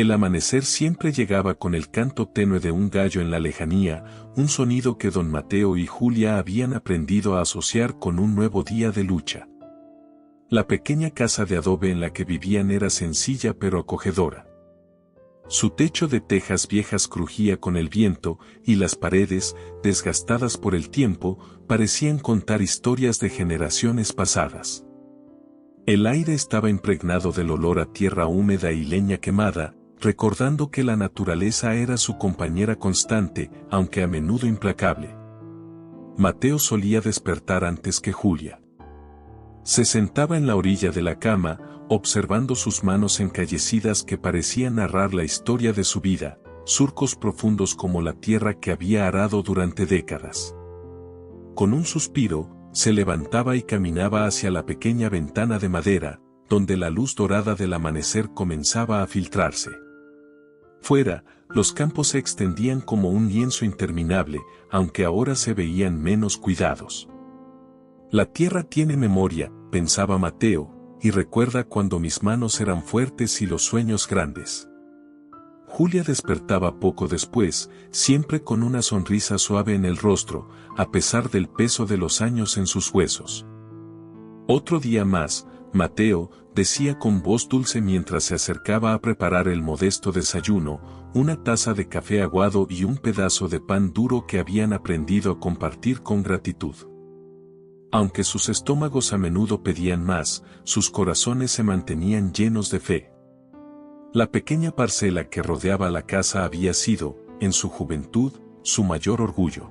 El amanecer siempre llegaba con el canto tenue de un gallo en la lejanía, un sonido que don Mateo y Julia habían aprendido a asociar con un nuevo día de lucha. La pequeña casa de adobe en la que vivían era sencilla pero acogedora. Su techo de tejas viejas crujía con el viento, y las paredes, desgastadas por el tiempo, parecían contar historias de generaciones pasadas. El aire estaba impregnado del olor a tierra húmeda y leña quemada, recordando que la naturaleza era su compañera constante, aunque a menudo implacable. Mateo solía despertar antes que Julia. Se sentaba en la orilla de la cama, observando sus manos encallecidas que parecían narrar la historia de su vida, surcos profundos como la tierra que había arado durante décadas. Con un suspiro, se levantaba y caminaba hacia la pequeña ventana de madera, donde la luz dorada del amanecer comenzaba a filtrarse. Fuera, los campos se extendían como un lienzo interminable, aunque ahora se veían menos cuidados. La tierra tiene memoria, pensaba Mateo, y recuerda cuando mis manos eran fuertes y los sueños grandes. Julia despertaba poco después, siempre con una sonrisa suave en el rostro, a pesar del peso de los años en sus huesos. Otro día más, Mateo, decía con voz dulce mientras se acercaba a preparar el modesto desayuno, una taza de café aguado y un pedazo de pan duro que habían aprendido a compartir con gratitud. Aunque sus estómagos a menudo pedían más, sus corazones se mantenían llenos de fe. La pequeña parcela que rodeaba la casa había sido, en su juventud, su mayor orgullo.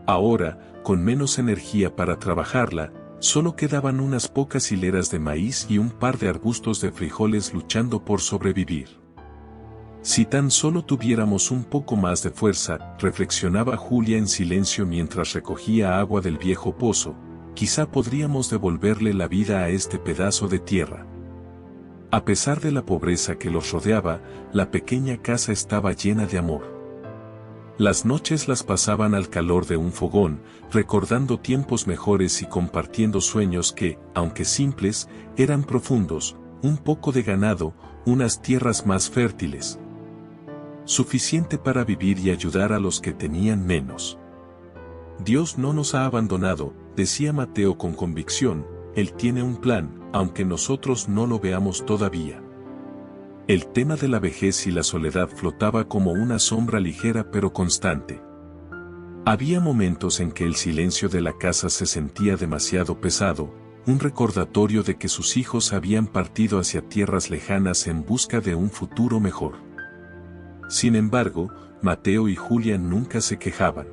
Ahora, con menos energía para trabajarla, solo quedaban unas pocas hileras de maíz y un par de arbustos de frijoles luchando por sobrevivir. Si tan solo tuviéramos un poco más de fuerza, reflexionaba Julia en silencio mientras recogía agua del viejo pozo, quizá podríamos devolverle la vida a este pedazo de tierra. A pesar de la pobreza que los rodeaba, la pequeña casa estaba llena de amor. Las noches las pasaban al calor de un fogón, recordando tiempos mejores y compartiendo sueños que, aunque simples, eran profundos, un poco de ganado, unas tierras más fértiles. Suficiente para vivir y ayudar a los que tenían menos. Dios no nos ha abandonado, decía Mateo con convicción, Él tiene un plan, aunque nosotros no lo veamos todavía. El tema de la vejez y la soledad flotaba como una sombra ligera pero constante. Había momentos en que el silencio de la casa se sentía demasiado pesado, un recordatorio de que sus hijos habían partido hacia tierras lejanas en busca de un futuro mejor. Sin embargo, Mateo y Julia nunca se quejaban.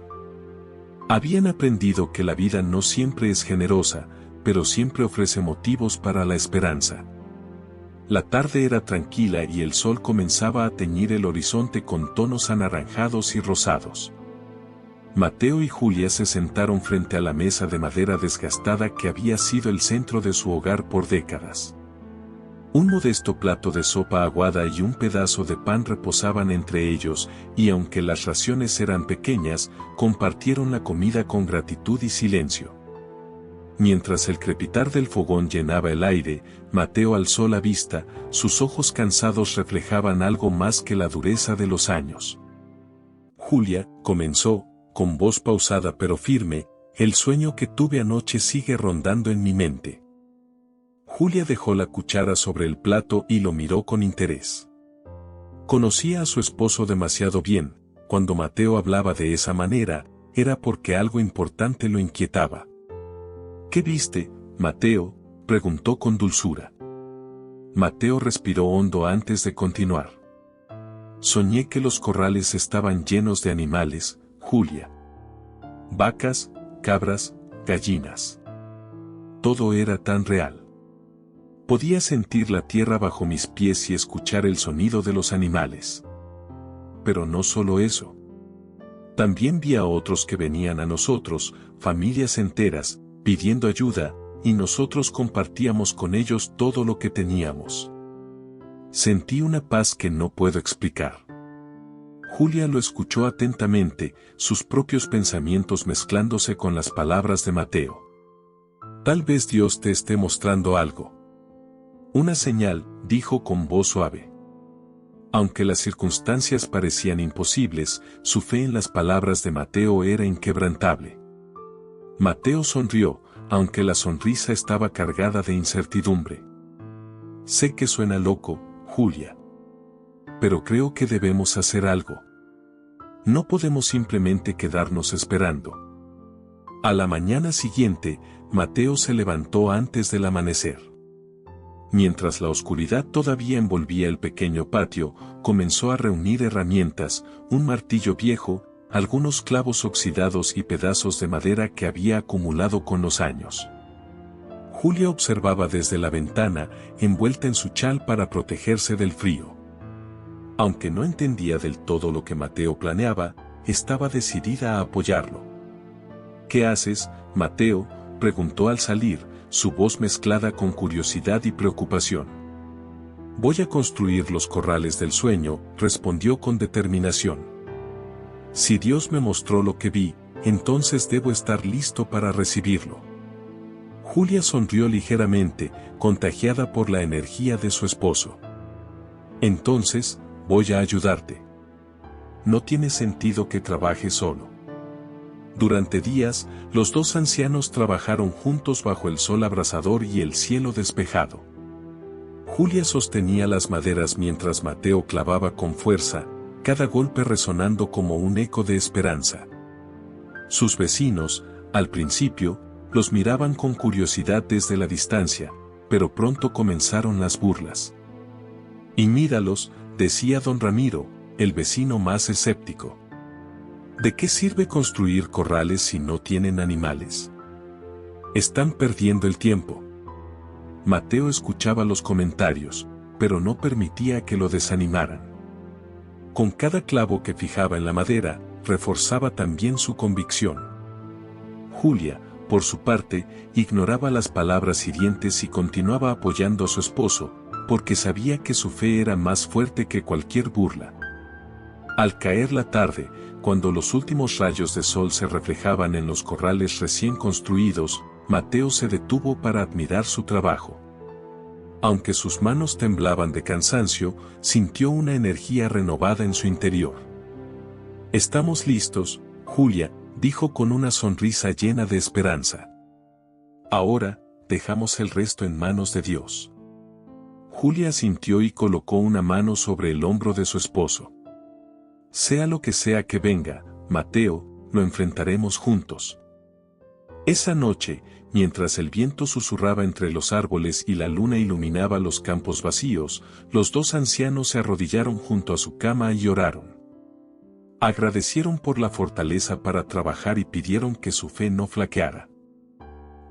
Habían aprendido que la vida no siempre es generosa, pero siempre ofrece motivos para la esperanza. La tarde era tranquila y el sol comenzaba a teñir el horizonte con tonos anaranjados y rosados. Mateo y Julia se sentaron frente a la mesa de madera desgastada que había sido el centro de su hogar por décadas. Un modesto plato de sopa aguada y un pedazo de pan reposaban entre ellos, y aunque las raciones eran pequeñas, compartieron la comida con gratitud y silencio. Mientras el crepitar del fogón llenaba el aire, Mateo alzó la vista, sus ojos cansados reflejaban algo más que la dureza de los años. Julia, comenzó, con voz pausada pero firme, el sueño que tuve anoche sigue rondando en mi mente. Julia dejó la cuchara sobre el plato y lo miró con interés. Conocía a su esposo demasiado bien, cuando Mateo hablaba de esa manera, era porque algo importante lo inquietaba. ¿Qué viste, Mateo?, preguntó con dulzura. Mateo respiró hondo antes de continuar. Soñé que los corrales estaban llenos de animales, Julia. Vacas, cabras, gallinas. Todo era tan real. Podía sentir la tierra bajo mis pies y escuchar el sonido de los animales. Pero no solo eso. También vi a otros que venían a nosotros, familias enteras, pidiendo ayuda, y nosotros compartíamos con ellos todo lo que teníamos. Sentí una paz que no puedo explicar. Julia lo escuchó atentamente, sus propios pensamientos mezclándose con las palabras de Mateo. Tal vez Dios te esté mostrando algo. Una señal, dijo con voz suave. Aunque las circunstancias parecían imposibles, su fe en las palabras de Mateo era inquebrantable. Mateo sonrió, aunque la sonrisa estaba cargada de incertidumbre. Sé que suena loco, Julia. Pero creo que debemos hacer algo. No podemos simplemente quedarnos esperando. A la mañana siguiente, Mateo se levantó antes del amanecer. Mientras la oscuridad todavía envolvía el pequeño patio, comenzó a reunir herramientas, un martillo viejo, algunos clavos oxidados y pedazos de madera que había acumulado con los años. Julia observaba desde la ventana, envuelta en su chal para protegerse del frío. Aunque no entendía del todo lo que Mateo planeaba, estaba decidida a apoyarlo. ¿Qué haces, Mateo?, preguntó al salir, su voz mezclada con curiosidad y preocupación. Voy a construir los corrales del sueño, respondió con determinación. Si Dios me mostró lo que vi, entonces debo estar listo para recibirlo. Julia sonrió ligeramente, contagiada por la energía de su esposo. Entonces, voy a ayudarte. No tiene sentido que trabaje solo. Durante días, los dos ancianos trabajaron juntos bajo el sol abrasador y el cielo despejado. Julia sostenía las maderas mientras Mateo clavaba con fuerza, cada golpe resonando como un eco de esperanza. Sus vecinos, al principio, los miraban con curiosidad desde la distancia, pero pronto comenzaron las burlas. Y míralos, decía don Ramiro, el vecino más escéptico. ¿De qué sirve construir corrales si no tienen animales? Están perdiendo el tiempo. Mateo escuchaba los comentarios, pero no permitía que lo desanimaran. Con cada clavo que fijaba en la madera, reforzaba también su convicción. Julia, por su parte, ignoraba las palabras hirientes y continuaba apoyando a su esposo, porque sabía que su fe era más fuerte que cualquier burla. Al caer la tarde, cuando los últimos rayos de sol se reflejaban en los corrales recién construidos, Mateo se detuvo para admirar su trabajo. Aunque sus manos temblaban de cansancio, sintió una energía renovada en su interior. Estamos listos, Julia, dijo con una sonrisa llena de esperanza. Ahora, dejamos el resto en manos de Dios. Julia asintió y colocó una mano sobre el hombro de su esposo. Sea lo que sea que venga, Mateo, lo enfrentaremos juntos. Esa noche, mientras el viento susurraba entre los árboles y la luna iluminaba los campos vacíos, los dos ancianos se arrodillaron junto a su cama y oraron. Agradecieron por la fortaleza para trabajar y pidieron que su fe no flaqueara.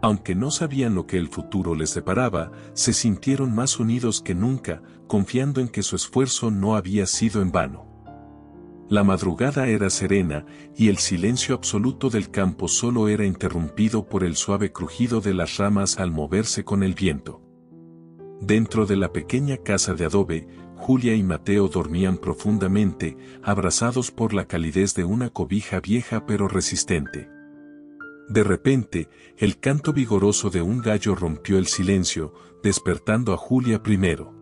Aunque no sabían lo que el futuro les deparaba, se sintieron más unidos que nunca, confiando en que su esfuerzo no había sido en vano. La madrugada era serena, y el silencio absoluto del campo solo era interrumpido por el suave crujido de las ramas al moverse con el viento. Dentro de la pequeña casa de adobe, Julia y Mateo dormían profundamente, abrazados por la calidez de una cobija vieja pero resistente. De repente, el canto vigoroso de un gallo rompió el silencio, despertando a Julia primero.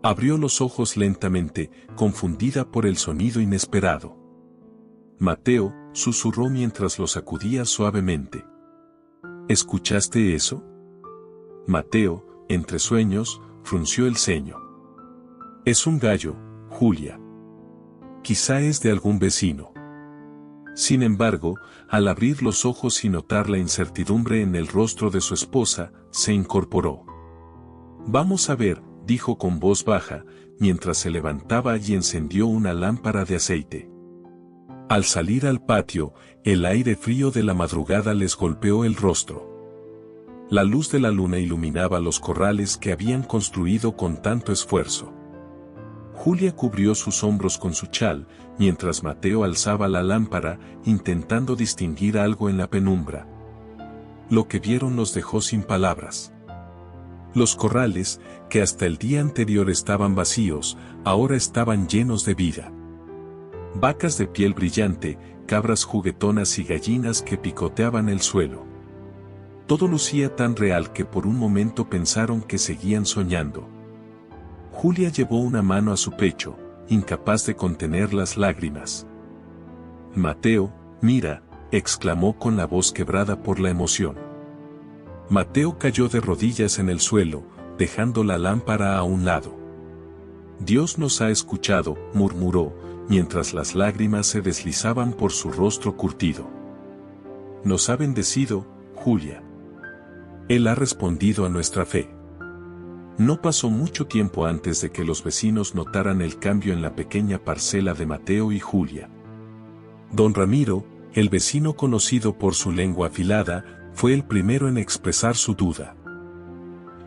Abrió los ojos lentamente, confundida por el sonido inesperado. Mateo, susurró mientras lo sacudía suavemente. ¿Escuchaste eso? Mateo, entre sueños, frunció el ceño. Es un gallo, Julia. Quizá es de algún vecino. Sin embargo, al abrir los ojos y notar la incertidumbre en el rostro de su esposa, se incorporó. Vamos a ver, dijo con voz baja, mientras se levantaba y encendió una lámpara de aceite. Al salir al patio, el aire frío de la madrugada les golpeó el rostro. La luz de la luna iluminaba los corrales que habían construido con tanto esfuerzo. Julia cubrió sus hombros con su chal, mientras Mateo alzaba la lámpara, intentando distinguir algo en la penumbra. Lo que vieron los dejó sin palabras. Los corrales, que hasta el día anterior estaban vacíos, ahora estaban llenos de vida. Vacas de piel brillante, cabras juguetonas y gallinas que picoteaban el suelo. Todo lucía tan real que por un momento pensaron que seguían soñando. Julia llevó una mano a su pecho, incapaz de contener las lágrimas. Mateo, mira, exclamó con la voz quebrada por la emoción. Mateo cayó de rodillas en el suelo, dejando la lámpara a un lado. Dios nos ha escuchado, murmuró, mientras las lágrimas se deslizaban por su rostro curtido. Nos ha bendecido, Julia. Él ha respondido a nuestra fe. No pasó mucho tiempo antes de que los vecinos notaran el cambio en la pequeña parcela de Mateo y Julia. Don Ramiro, el vecino conocido por su lengua afilada, fue el primero en expresar su duda.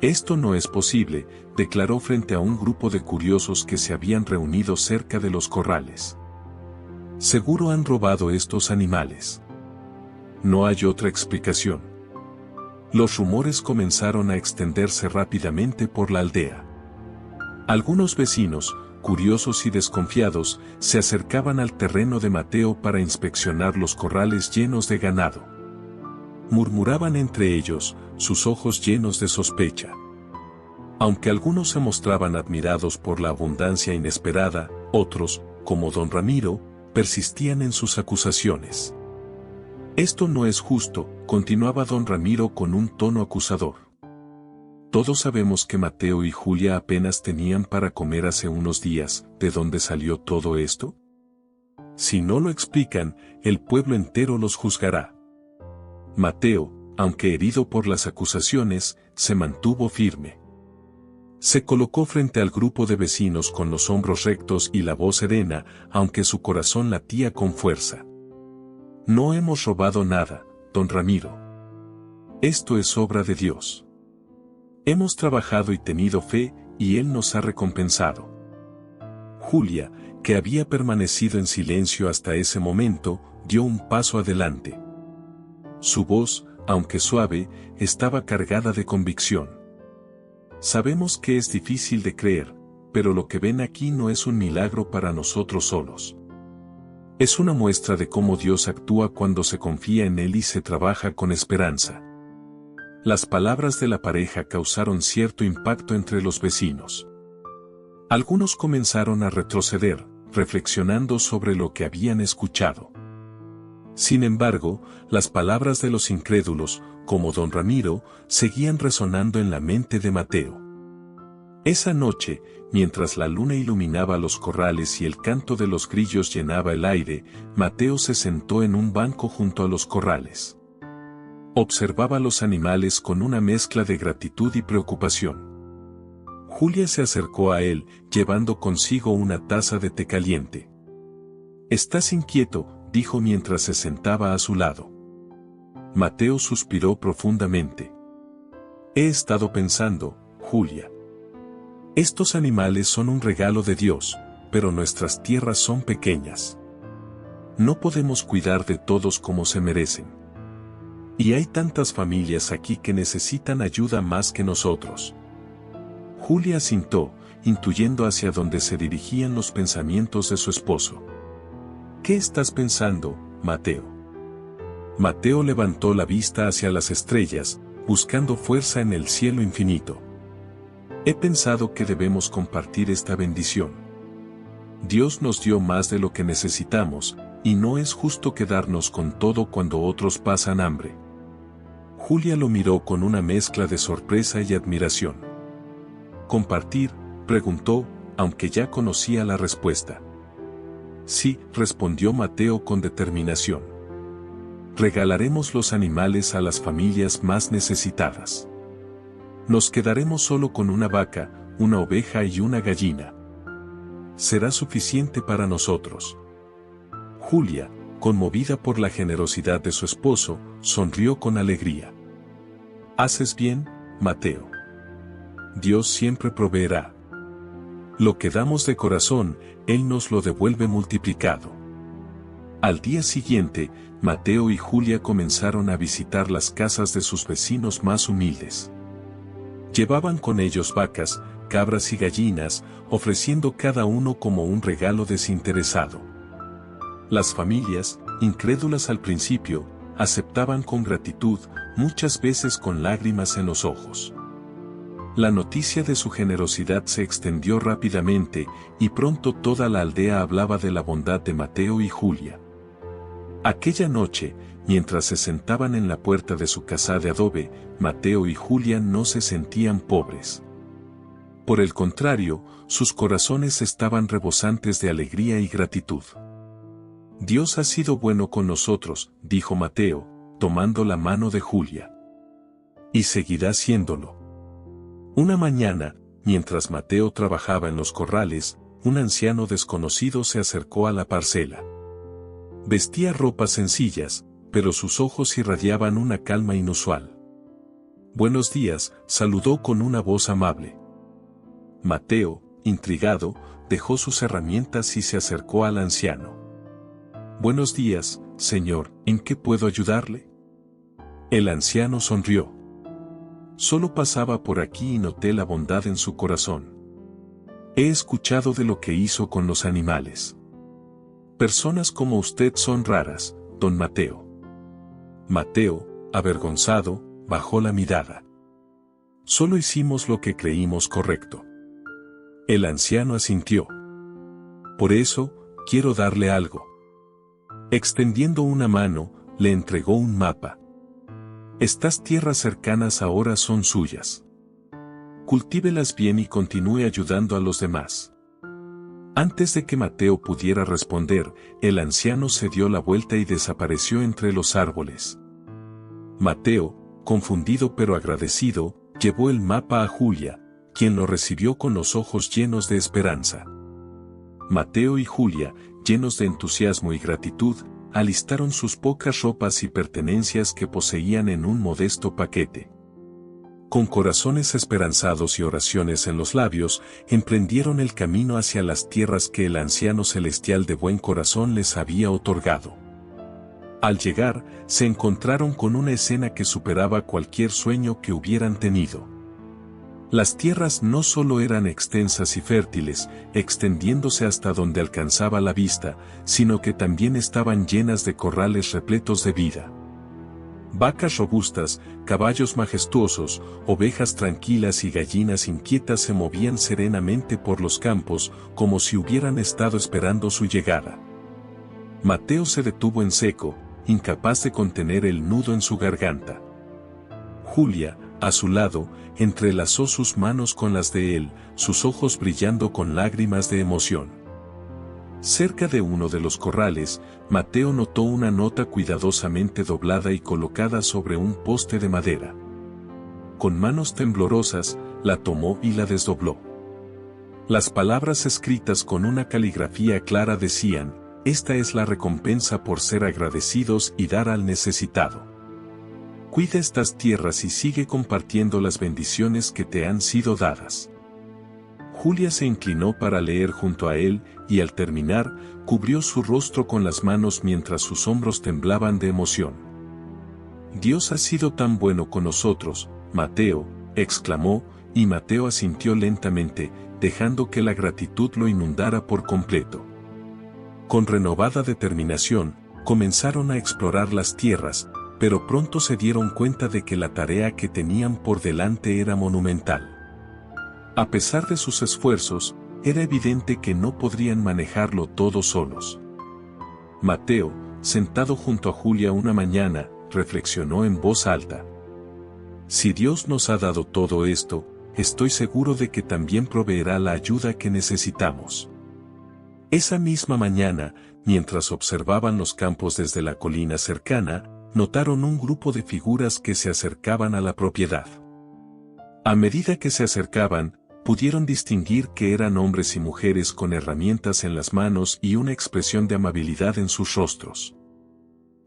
Esto no es posible, declaró frente a un grupo de curiosos que se habían reunido cerca de los corrales. Seguro han robado estos animales. No hay otra explicación. Los rumores comenzaron a extenderse rápidamente por la aldea. Algunos vecinos, curiosos y desconfiados, se acercaban al terreno de Mateo para inspeccionar los corrales llenos de ganado. Murmuraban entre ellos, sus ojos llenos de sospecha. Aunque algunos se mostraban admirados por la abundancia inesperada, otros, como don Ramiro, persistían en sus acusaciones. Esto no es justo, continuaba don Ramiro con un tono acusador. Todos sabemos que Mateo y Julia apenas tenían para comer hace unos días. ¿De dónde salió todo esto? Si no lo explican, el pueblo entero los juzgará. Mateo, aunque herido por las acusaciones, se mantuvo firme. Se colocó frente al grupo de vecinos con los hombros rectos y la voz serena, aunque su corazón latía con fuerza. No hemos robado nada, don Ramiro. Esto es obra de Dios. Hemos trabajado y tenido fe, y Él nos ha recompensado. Julia, que había permanecido en silencio hasta ese momento, dio un paso adelante. Su voz, aunque suave, estaba cargada de convicción. Sabemos que es difícil de creer, pero lo que ven aquí no es un milagro para nosotros solos. Es una muestra de cómo Dios actúa cuando se confía en Él y se trabaja con esperanza. Las palabras de la pareja causaron cierto impacto entre los vecinos. Algunos comenzaron a retroceder, reflexionando sobre lo que habían escuchado. Sin embargo, las palabras de los incrédulos, como don Ramiro, seguían resonando en la mente de Mateo. Esa noche, mientras la luna iluminaba los corrales y el canto de los grillos llenaba el aire, Mateo se sentó en un banco junto a los corrales. Observaba los animales con una mezcla de gratitud y preocupación. Julia se acercó a él, llevando consigo una taza de té caliente. «¿Estás inquieto?», dijo mientras se sentaba a su lado. Mateo suspiró profundamente. «He estado pensando, Julia. Estos animales son un regalo de Dios, pero nuestras tierras son pequeñas. No podemos cuidar de todos como se merecen. Y hay tantas familias aquí que necesitan ayuda más que nosotros». Julia asintió, intuyendo hacia dónde se dirigían los pensamientos de su esposo. «¿Qué estás pensando, Mateo?». Mateo levantó la vista hacia las estrellas, buscando fuerza en el cielo infinito. «He pensado que debemos compartir esta bendición. Dios nos dio más de lo que necesitamos, y no es justo quedarnos con todo cuando otros pasan hambre». Julia lo miró con una mezcla de sorpresa y admiración. «¿Compartir?», preguntó, aunque ya conocía la respuesta. «Sí», respondió Mateo con determinación. «Regalaremos los animales a las familias más necesitadas. Nos quedaremos solo con una vaca, una oveja y una gallina. Será suficiente para nosotros». Julia, conmovida por la generosidad de su esposo, sonrió con alegría. «Haces bien, Mateo. Dios siempre proveerá. Lo que damos de corazón, Él nos lo devuelve multiplicado». Al día siguiente, Mateo y Julia comenzaron a visitar las casas de sus vecinos más humildes. Llevaban con ellos vacas, cabras y gallinas, ofreciendo cada uno como un regalo desinteresado. Las familias, incrédulas al principio, aceptaban con gratitud, muchas veces con lágrimas en los ojos. La noticia de su generosidad se extendió rápidamente, y pronto toda la aldea hablaba de la bondad de Mateo y Julia. Aquella noche, mientras se sentaban en la puerta de su casa de adobe, Mateo y Julia no se sentían pobres. Por el contrario, sus corazones estaban rebosantes de alegría y gratitud. «Dios ha sido bueno con nosotros», dijo Mateo, tomando la mano de Julia. «Y seguirá siéndolo». Una mañana, mientras Mateo trabajaba en los corrales, un anciano desconocido se acercó a la parcela. Vestía ropas sencillas, pero sus ojos irradiaban una calma inusual. «Buenos días», saludó con una voz amable. Mateo, intrigado, dejó sus herramientas y se acercó al anciano. «Buenos días, señor, ¿en qué puedo ayudarle?». El anciano sonrió. «Solo pasaba por aquí y noté la bondad en su corazón. He escuchado de lo que hizo con los animales. Personas como usted son raras, don Mateo». Mateo, avergonzado, bajó la mirada. «Solo hicimos lo que creímos correcto». El anciano asintió. «Por eso, quiero darle algo». Extendiendo una mano, le entregó un mapa. «Estas tierras cercanas ahora son suyas. Cultívelas bien y continúe ayudando a los demás». Antes de que Mateo pudiera responder, el anciano se dio la vuelta y desapareció entre los árboles. Mateo, confundido pero agradecido, llevó el mapa a Julia, quien lo recibió con los ojos llenos de esperanza. Mateo y Julia, llenos de entusiasmo y gratitud, alistaron sus pocas ropas y pertenencias que poseían en un modesto paquete. Con corazones esperanzados y oraciones en los labios, emprendieron el camino hacia las tierras que el anciano celestial de buen corazón les había otorgado. Al llegar, se encontraron con una escena que superaba cualquier sueño que hubieran tenido. Las tierras no solo eran extensas y fértiles, extendiéndose hasta donde alcanzaba la vista, sino que también estaban llenas de corrales repletos de vida. Vacas robustas, caballos majestuosos, ovejas tranquilas y gallinas inquietas se movían serenamente por los campos, como si hubieran estado esperando su llegada. Mateo se detuvo en seco, incapaz de contener el nudo en su garganta. Julia, a su lado, entrelazó sus manos con las de él, sus ojos brillando con lágrimas de emoción. Cerca de uno de los corrales, Mateo notó una nota cuidadosamente doblada y colocada sobre un poste de madera. Con manos temblorosas, la tomó y la desdobló. Las palabras escritas con una caligrafía clara decían: «Esta es la recompensa por ser agradecidos y dar al necesitado. Cuida estas tierras y sigue compartiendo las bendiciones que te han sido dadas». Julia se inclinó para leer junto a él, y al terminar, cubrió su rostro con las manos mientras sus hombros temblaban de emoción. «Dios ha sido tan bueno con nosotros, Mateo», exclamó, y Mateo asintió lentamente, dejando que la gratitud lo inundara por completo. Con renovada determinación, comenzaron a explorar las tierras, pero pronto se dieron cuenta de que la tarea que tenían por delante era monumental. A pesar de sus esfuerzos, era evidente que no podrían manejarlo todo solos. Mateo, sentado junto a Julia una mañana, reflexionó en voz alta. «Si Dios nos ha dado todo esto, estoy seguro de que también proveerá la ayuda que necesitamos». Esa misma mañana, mientras observaban los campos desde la colina cercana, notaron un grupo de figuras que se acercaban a la propiedad. A medida que se acercaban, pudieron distinguir que eran hombres y mujeres con herramientas en las manos y una expresión de amabilidad en sus rostros.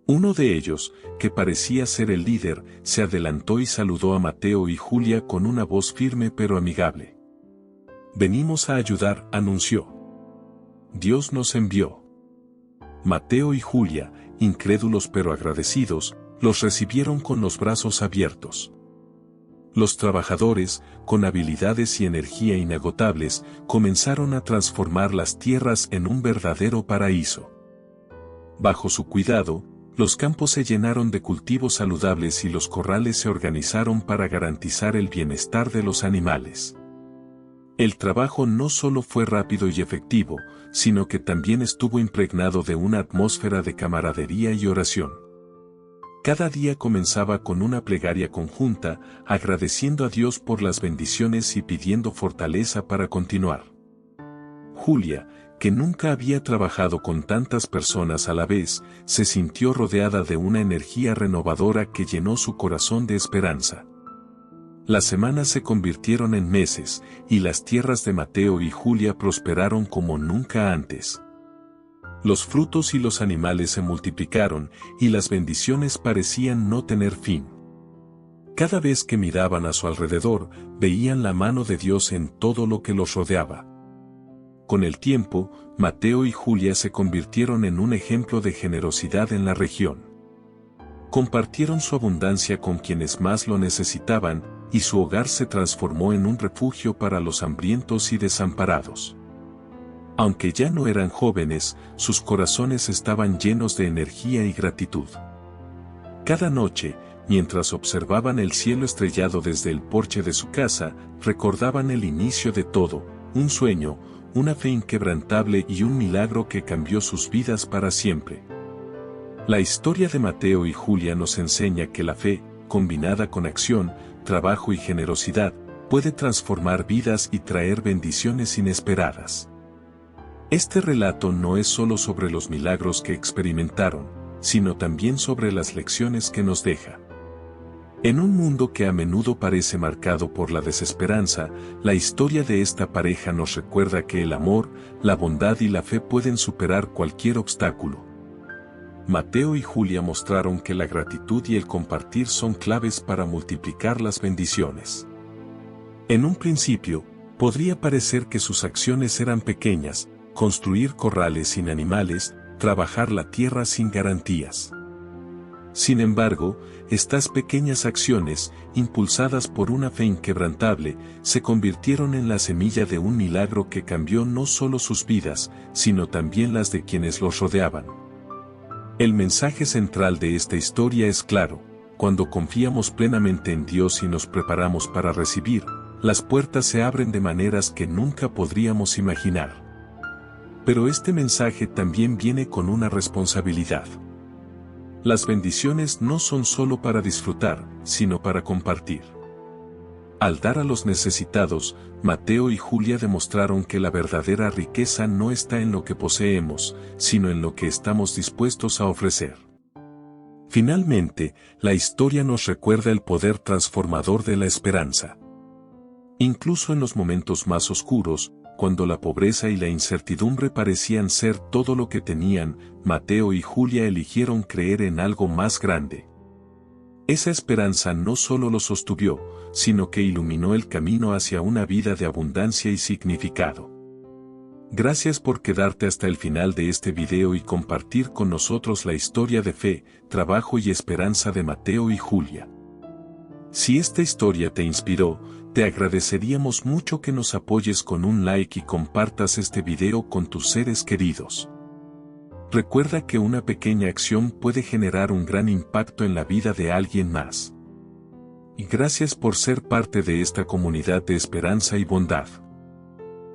Uno de ellos, que parecía ser el líder, se adelantó y saludó a Mateo y Julia con una voz firme pero amigable. «Venimos a ayudar», anunció. «Dios nos envió». Mateo y Julia, incrédulos pero agradecidos, los recibieron con los brazos abiertos. Los trabajadores, con habilidades y energía inagotables, comenzaron a transformar las tierras en un verdadero paraíso. Bajo su cuidado, Los campos se llenaron de cultivos saludables y los corrales se organizaron para garantizar el bienestar de los animales. El trabajo no solo fue rápido y efectivo, sino que también estuvo impregnado de una atmósfera de camaradería y oración. Cada día comenzaba con una plegaria conjunta, agradeciendo a Dios por las bendiciones y pidiendo fortaleza para continuar. Julia, que nunca había trabajado con tantas personas a la vez, se sintió rodeada de una energía renovadora que llenó su corazón de esperanza. Las semanas se convirtieron en meses, y las tierras de Mateo y Julia prosperaron como nunca antes. Los frutos y los animales se multiplicaron, y las bendiciones parecían no tener fin. Cada vez que miraban a su alrededor, veían la mano de Dios en todo lo que los rodeaba. Con el tiempo, Mateo y Julia se convirtieron en un ejemplo de generosidad en la región. Compartieron su abundancia con quienes más lo necesitaban, y su hogar se transformó en un refugio para los hambrientos y desamparados. Aunque ya no eran jóvenes, sus corazones estaban llenos de energía y gratitud. Cada noche, mientras observaban el cielo estrellado desde el porche de su casa, recordaban el inicio de todo, un sueño, una fe inquebrantable y un milagro que cambió sus vidas para siempre. La historia de Mateo y Julia nos enseña que la fe, combinada con acción, trabajo y generosidad, puede transformar vidas y traer bendiciones inesperadas. Este relato no es solo sobre los milagros que experimentaron, sino también sobre las lecciones que nos deja. En un mundo que a menudo parece marcado por la desesperanza, la historia de esta pareja nos recuerda que el amor, la bondad y la fe pueden superar cualquier obstáculo. Mateo y Julia mostraron que la gratitud y el compartir son claves para multiplicar las bendiciones. En un principio, podría parecer que sus acciones eran pequeñas: construir corrales sin animales, trabajar la tierra sin garantías. Sin embargo, estas pequeñas acciones, impulsadas por una fe inquebrantable, se convirtieron en la semilla de un milagro que cambió no solo sus vidas, sino también las de quienes los rodeaban. El mensaje central de esta historia es claro: cuando confiamos plenamente en Dios y nos preparamos para recibir, las puertas se abren de maneras que nunca podríamos imaginar. Pero este mensaje también viene con una responsabilidad. Las bendiciones no son solo para disfrutar, sino para compartir. Al dar a los necesitados, Mateo y Julia demostraron que la verdadera riqueza no está en lo que poseemos, sino en lo que estamos dispuestos a ofrecer. Finalmente, la historia nos recuerda el poder transformador de la esperanza. Incluso en los momentos más oscuros, cuando la pobreza y la incertidumbre parecían ser todo lo que tenían, Mateo y Julia eligieron creer en algo más grande. Esa esperanza no solo los sostuvo, sino que iluminó el camino hacia una vida de abundancia y significado. Gracias por quedarte hasta el final de este video y compartir con nosotros la historia de fe, trabajo y esperanza de Mateo y Julia. Si esta historia te inspiró, te agradeceríamos mucho que nos apoyes con un like y compartas este video con tus seres queridos. Recuerda que una pequeña acción puede generar un gran impacto en la vida de alguien más. Y gracias por ser parte de esta comunidad de esperanza y bondad.